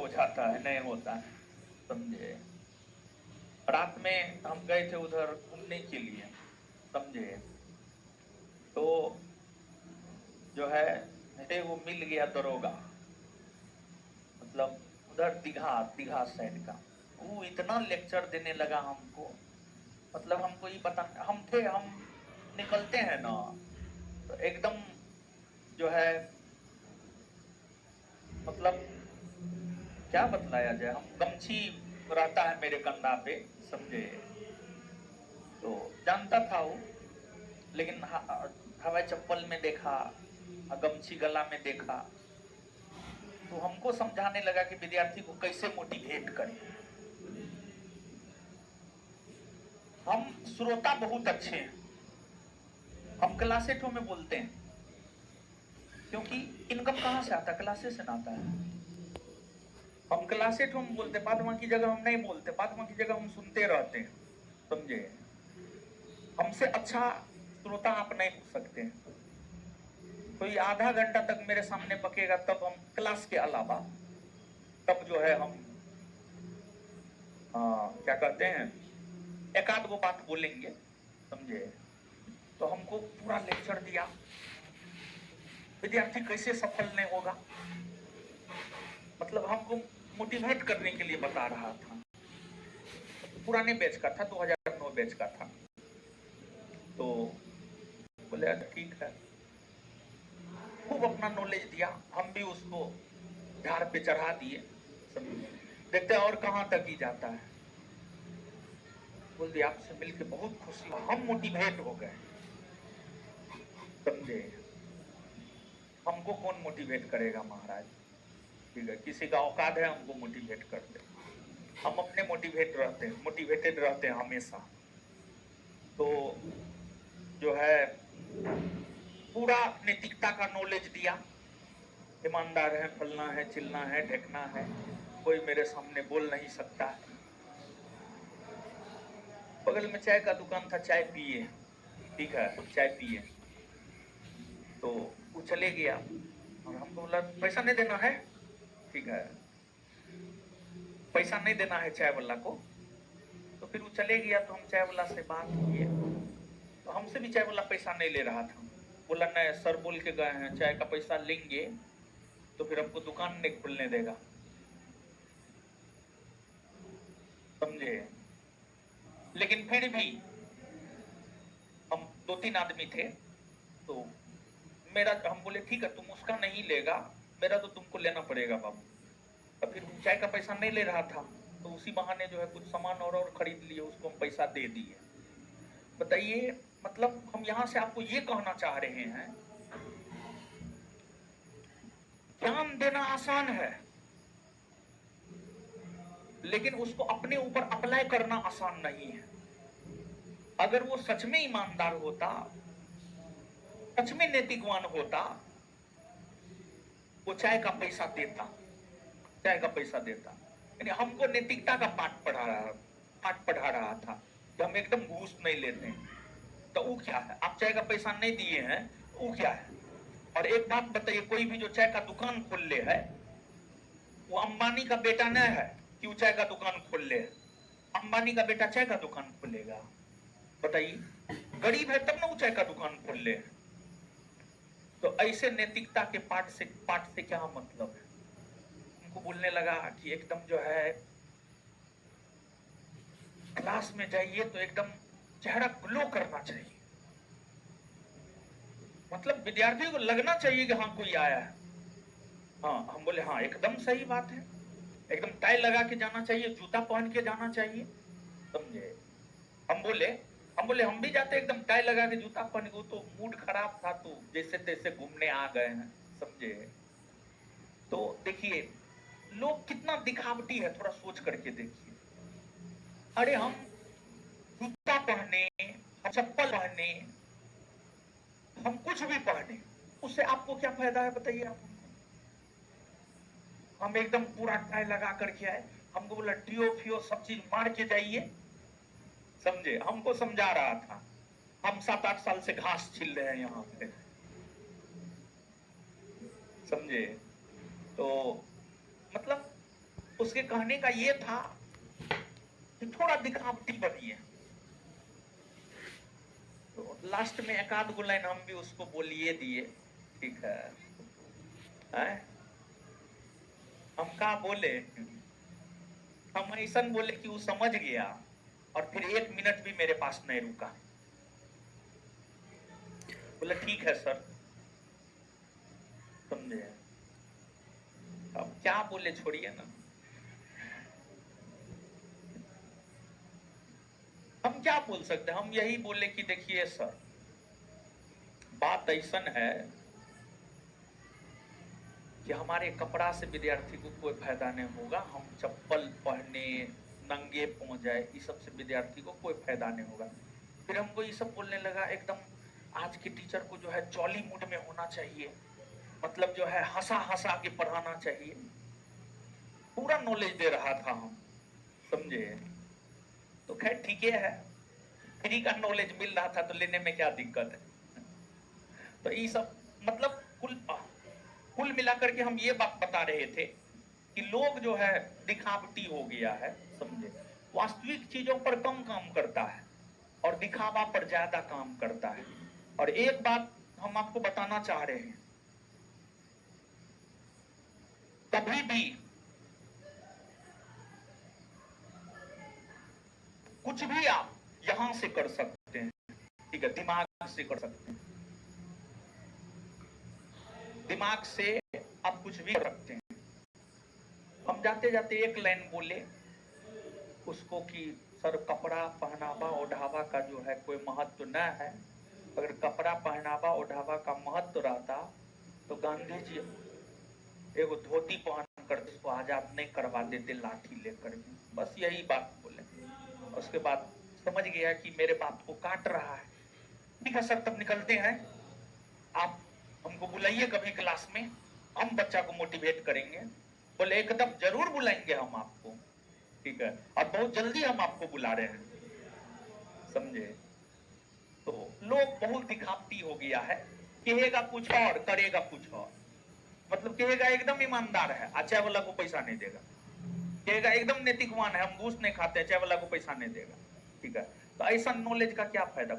जाता है, नहीं होता है, समझे। रात में हम गए थे उधर घूमने के लिए, समझे, तो जो है मेरे वो मिल गया दरोगा, मतलब उधर दीघा साइड का। वो इतना लेक्चर देने लगा हमको, मतलब हमको ये बता, हम निकलते हैं ना तो एकदम जो है, मतलब क्या बतलाया जाए, हम गमछी रहता है मेरे कंधा पे, समझे, तो जानता था वो, लेकिन हवाई चप्पल में देखा, गमछी गला में देखा, तो हमको समझाने लगा कि विद्यार्थी को कैसे मोटिवेट करें। हम श्रोता बहुत अच्छे हैं, हम क्लासेटों में बोलते हैं, क्योंकि इनकम कहां से आता है, क्लासे से ना आता है। हम क्लासेटों में बोलते, बाद बाकी जगह हम नहीं बोलते, बाद बाकी जगह हम सुनते रहते हैं, समझे। हमसे अच्छा श्रोता आप नहीं हो सकते हैं। कोई आधा घंटा तक मेरे सामने बकेगा तब हम क्लास के अलावा, तब जो है हम क्या कहते हैं, एक आध गो बात बोलेंगे, समझे। तो हमको पूरा लेक्चर दिया, विद्यार्थी कैसे सफल नहीं होगा, मतलब हमको मोटिवेट करने के लिए बता रहा था। पुराने बैच का था, 2009 बैच का था। तो बोले ठीक है, खूब अपना नॉलेज दिया, हम भी उसको झाड़ पे चढ़ा दिए, समझे। देखते हैं और कहां तक ही जाता है। बोल दिया आपसे मिलके बहुत खुशी, हम मोटिवेट हो गए, समझे। हमको कौन मोटिवेट करेगा महाराज, ठीक है, किसी का औकात है हमको मोटिवेट कर दे, हम अपने मोटिवेटेड रहते हैं हमेशा। तो जो है पूरा नैतिकता का नॉलेज दिया, ईमानदार है, फलना है, चिलना है, ढकना है, कोई मेरे सामने बोल नहीं सकता है। बगल में चाय का दुकान था, चाय पिए, ठीक है, चाय पिए, तो वो चले गया और हमको बोला पैसा नहीं देना है, ठीक है, पैसा नहीं देना है चाय वाला को। तो फिर वो चले गया, तो हम चाय वाला से बात किए, तो हमसे भी चाय वाला पैसा नहीं ले रहा था। बोला नहीं सर बोल के गए हैं, चाय का पैसा लेंगे तो फिर हमको दुकान नहीं खुलने देगा, समझे। लेकिन फिर भी हम 2-3 आदमी थे, तो मेरा, हम बोले ठीक है तुम उसका नहीं लेगा, मेरा तो तुमको लेना पड़ेगा बाबू। तो फिर चाय का पैसा नहीं ले रहा था, तो उसी बहाने जो है कुछ सामान और खरीद लिए, उसको हम पैसा दे दिए। बताइए, मतलब हम यहाँ से आपको ये कहना चाह रहे हैं, ज्ञान देना आसान है, लेकिन उसको अपने ऊपर अप्लाई करना आसान नहीं है। अगर वो सच में ईमानदार होता, सच में नैतिकवान होता, वो चाय का पैसा देता, चाय का पैसा देता। यानी हमको नैतिकता का पाठ पढ़ा रहा था कि हम एकदम घूस नहीं लेते हैं। तो वो क्या है, आप चाय का पैसा नहीं दिए हैं, वो क्या है। और एक बात बताइए, कोई भी जो चाय का दुकान खोल ले है, वो अंबानी का बेटा नहीं है कि वो चाय का दुकान खोल ले। अंबानी का बेटा चाय का दुकान खोलेगा? बताइए, गरीब है तब ना वो चाय का दुकान खोल ले। तो ऐसे नैतिकता के पाठ से क्या मतलब है। उनको बोलने लगा कि एकदम जो है क्लास में जाइए तो एकदम चेहरा ग्लो करना चाहिए, मतलब विद्यार्थियों को लगना चाहिए कि हाँ कोई आया है। हाँ, हम बोले हाँ एकदम सही बात है, एकदम टाई लगा के जाना चाहिए, जूता पहन के जाना चाहिए, समझे। हम बोले हम भी जाते एकदम टाई लगा के जूता पहन के, तो मूड खराब था तो जैसे तैसे घूमने आ गए हैं, समझे। तो देखिए लोग कितना दिखावटी है, थोड़ा सोच करके देखिए। अरे हम जूता पहने, हम चप्पल पहने, हम कुछ भी पहने, उससे आपको क्या फायदा है बताइए आप। हम एकदम पूरा टाई लगा करके आए, हमको बोला टीओ फियो सब चीज मार के जाइए, समझे। हमको समझा रहा था, हम 7-8 साल से घास छिल रहे हैं यहाँ पे, समझे। तो मतलब उसके कहने का ये था कि थोड़ा दिखावटी बनिए। तो लास्ट में एक आध गो लाइन हम भी उसको बोलिए दिए, ठीक है? हम कहा बोले, हम ऐसा बोले कि वो समझ गया और फिर 1 मिनट भी मेरे पास नहीं रुका। बोला ठीक है सर, समझे। अब क्या बोले, छोड़िए ना। हम क्या बोल सकते हैं? हम यही बोले कि देखिए सर, बात ऐसा है कि हमारे कपड़ा से विद्यार्थी को कोई फायदा नहीं होगा। हम चप्पल पहने नंगे पहुंच जाए, इस सब से विद्यार्थी को कोई फायदा नहीं होगा। फिर हमको ये सब बोलने लगा, एकदम आज के टीचर को जो है जॉली मूड में होना चाहिए, मतलब जो है हंसा हंसा के पढ़ाना चाहिए। पूरा नॉलेज दे रहा था हम, समझे। तो खैर ठीक है, फ्री का नॉलेज मिल रहा था तो लेने में क्या दिक्कत है। तो ये सब मतलब कुल मिलाकर के हम ये बात बता रहे थे कि लोग जो है दिखावटी हो गया है, समझे। वास्तविक चीजों पर कम काम करता है और दिखावा पर ज्यादा काम करता है। और एक बात हम आपको बताना चाह रहे हैं, कभी भी कुछ भी आप यहां से कर सकते हैं, ठीक है, दिमाग से कर सकते हैं, दिमाग से आप कुछ भी कर सकते हैं। हम जाते जाते एक लाइन बोले उसको कि सर कपड़ा पहनावा ओढ़ावा का जो है कोई महत्व न है। अगर कपड़ा पहनावा ओढ़ावा का महत्व रहता तो गांधी जी एगो धोती पहन कर इसको आजाद नहीं करवा देते लाठी लेकर। बस यही बात बोले। उसके बाद समझ गया कि मेरे बात को काट रहा है। ठीक है सर, तब निकलते हैं, आप हमको बुलाइए कभी क्लास में, हम बच्चा को मोटिवेट करेंगे। बोले एकदम जरूर बुलाएंगे हम आपको, ठीक है, और बहुत जल्दी हम आपको बुला रहे हैं, समझे। तो लोग बहुत दिखावटी हो गया है, कहेगा कुछ और करेगा कुछ और। मतलब कहेगा एकदम ईमानदार है, चाय वाला को पैसा नहीं देगा। कहेगा एकदम नैतिकवान है, हम घूस नहीं खाते, चाय वाला को पैसा नहीं देगा, ठीक है। तो ऐसा नॉलेज का क्या फायदा? कोई